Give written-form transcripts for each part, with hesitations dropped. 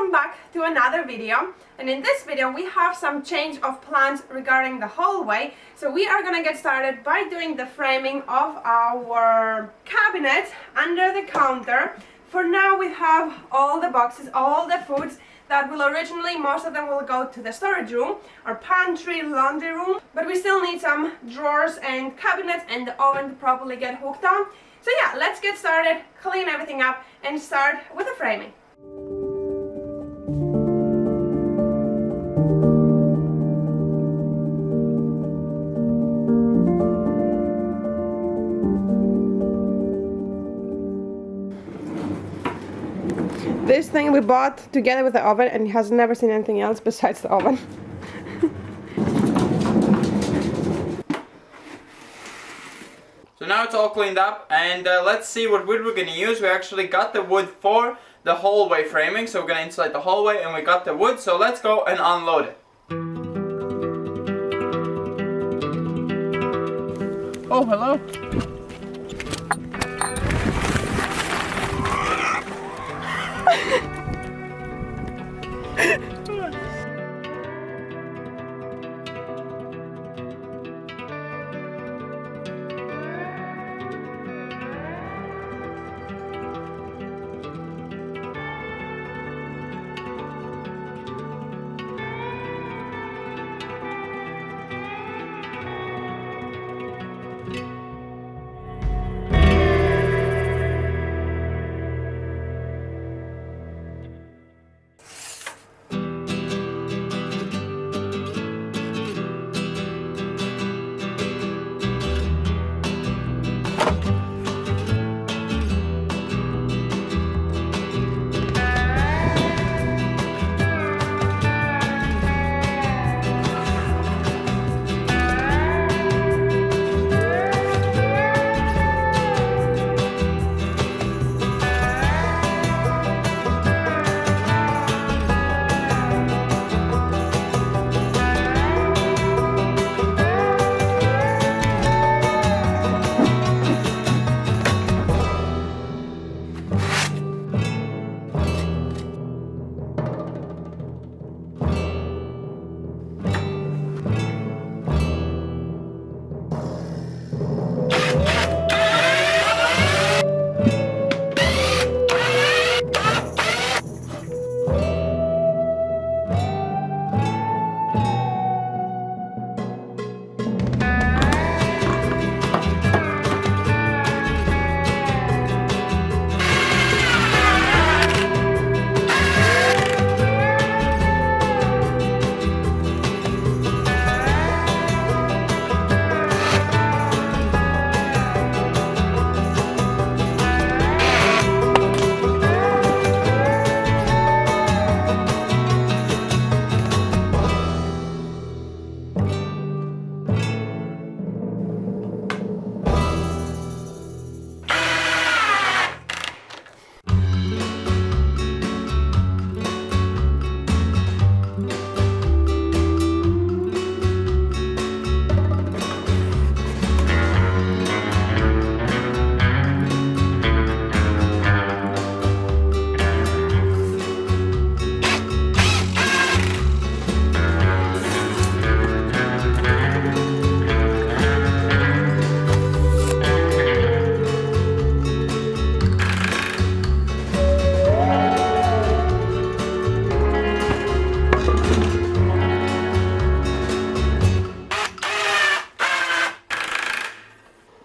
welcome back to another video. And in this video we have some change of plans regarding the hallway. So we are gonna get started by doing the framing of our cabinet under the counter. For now we have all the boxes, all the foods that will originally, most of them will go to the storage room, our pantry, laundry room, but we still need some drawers and cabinets and the oven to properly get hooked on. So yeah, let's get started, clean everything up and start with the framing. This thing we bought together with the oven and has never seen anything else besides the oven. So now it's all cleaned up and let's see what wood we're going to use. We actually got the wood for the hallway framing, so we're going to insulate the hallway and we got the wood, so let's go and unload it. Oh, hello.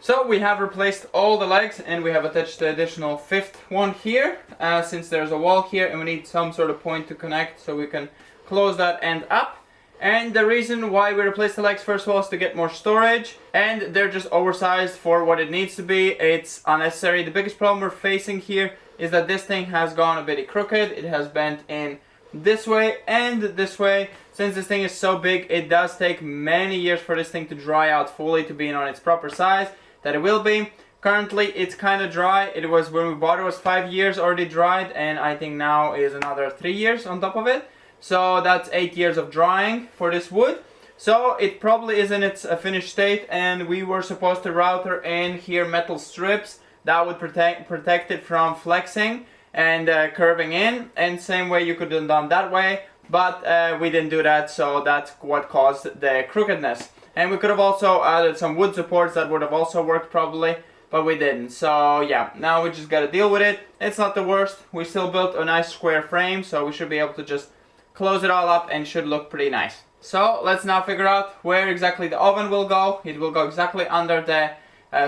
So we have replaced all the legs and we have attached the additional fifth one here, since there's a wall here and we need some sort of point to connect so we can close that end up. And the reason why we replaced the legs first of all is to get more storage, and they're just oversized for what it needs to be. It's unnecessary. The biggest problem we're facing here is that this thing has gone a bit crooked. It has bent in this way and this way. Since this thing is so big, it does take many years for this thing to dry out fully to be on its proper size that it will be. Currently it's kind of dry. It was, when we bought it, was 5 years already dried, and I think now is another 3 years on top of it. So that's 8 years of drying for this wood. So it probably is in its finished state, and we were supposed to router in here metal strips that would protect it from flexing. and curving in, and same way you could have done that way, but we didn't do that, so that's what caused the crookedness. And we could have also added some wood supports that would have also worked probably, but we didn't. So yeah, now we just gotta deal with it. It's not the worst. We still built a nice square frame, so we should be able to just close it all up and should look pretty nice. So let's now figure out where exactly the oven will go. It will go exactly under the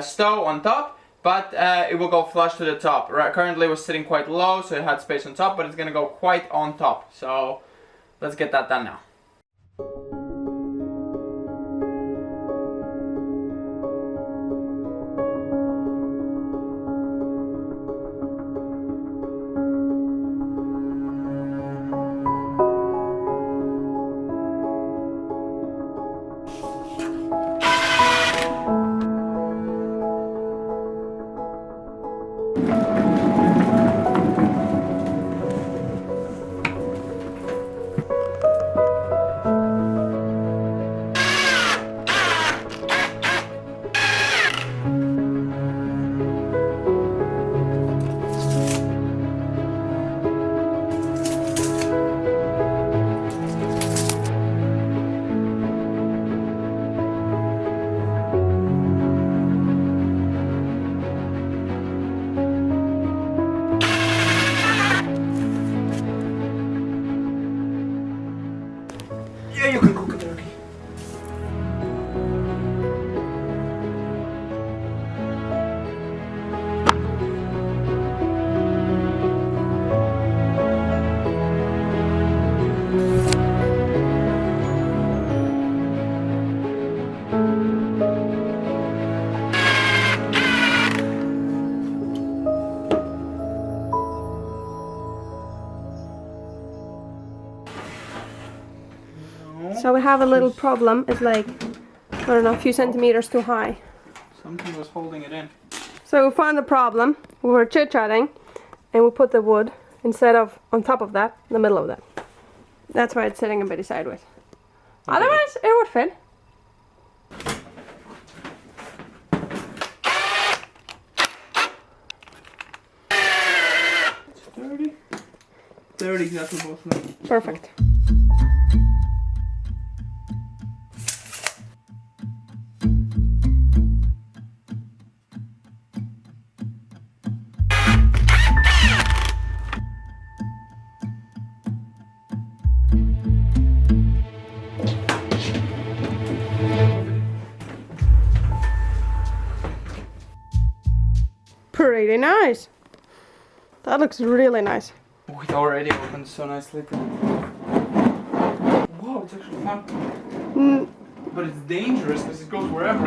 stove on top, but it will go flush to the top. Currently it was sitting quite low, so it had space on top, but it's gonna go quite on top. So let's get that done now. You can cook it dirty. So we have a little problem. It's like, I don't know, a few centimeters too high. Something was holding it in. So we found the problem. We were chit-chatting and we put the wood instead of on top of that, in the middle of that. That's why it's sitting a bit sideways. Okay. Otherwise, it would fit. It's 30. 30 exactly both of them. Perfect. Pretty nice. That looks really nice. Oh, it already opened so nicely. Whoa, it's actually fun. But it's dangerous because it goes wherever.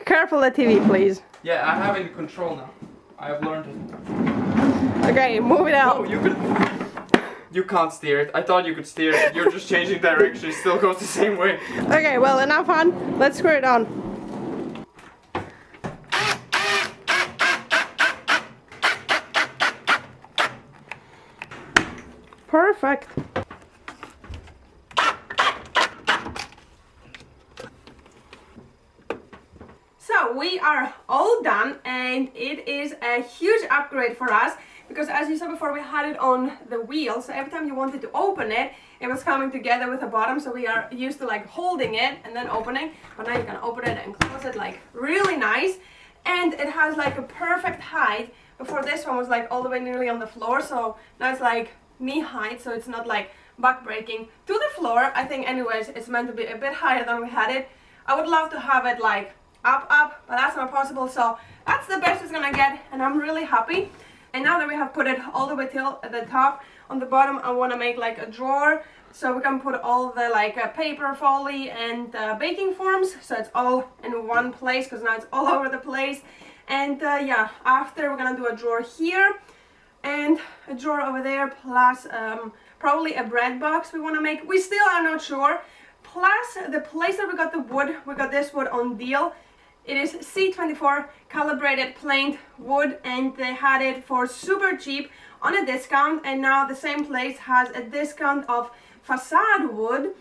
Careful the TV, please. Yeah, I have it in control now. I have learned it. Okay, move it out. Oh, you can't steer it. I thought you could steer it. You're just changing direction. It still goes the same way. Okay, well, enough fun. Let's screw it on. Perfect. So we are all done, and it is a huge upgrade for us because, as you saw before, we had it on the wheel, so every time you wanted to open it, it was coming together with the bottom, so we are used to like holding it and then opening, but now you can open it and close it like really nice, and it has like a perfect height. Before, this one was like all the way nearly on the floor, so now it's like knee height, so it's not like back breaking to the floor. I think anyways it's meant to be a bit higher than we had it. I would love to have it like up, but that's not possible, so that's the best it's gonna get, and I'm really happy. And now that we have put it all the way till the top, on the bottom I want to make like a drawer so we can put all the like paper foley and baking forms, so it's all in one place because now it's all over the place. And yeah, after we're gonna do a drawer here and a drawer over there, plus probably a bread box we want to make. We still are not sure. Plus the place that we got the wood, we got this wood on deal. It is C24 calibrated planed wood, and they had it for super cheap on a discount, and now the same place has a discount of facade wood.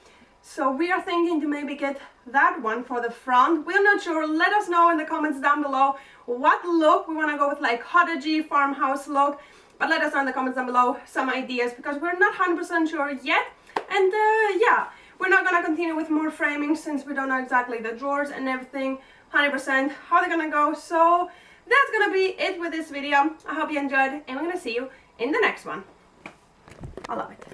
So we are thinking to maybe get that one for the front. We're not sure. Let us know in the comments down below what look we want to go with, like cottagey farmhouse look. But let us know in the comments down below some ideas, because we're not 100% sure yet. And yeah, we're not going to continue with more framing since we don't know exactly the drawers and everything 100% how they're going to go. So that's going to be it with this video. I hope you enjoyed, and we're going to see you in the next one. I love it.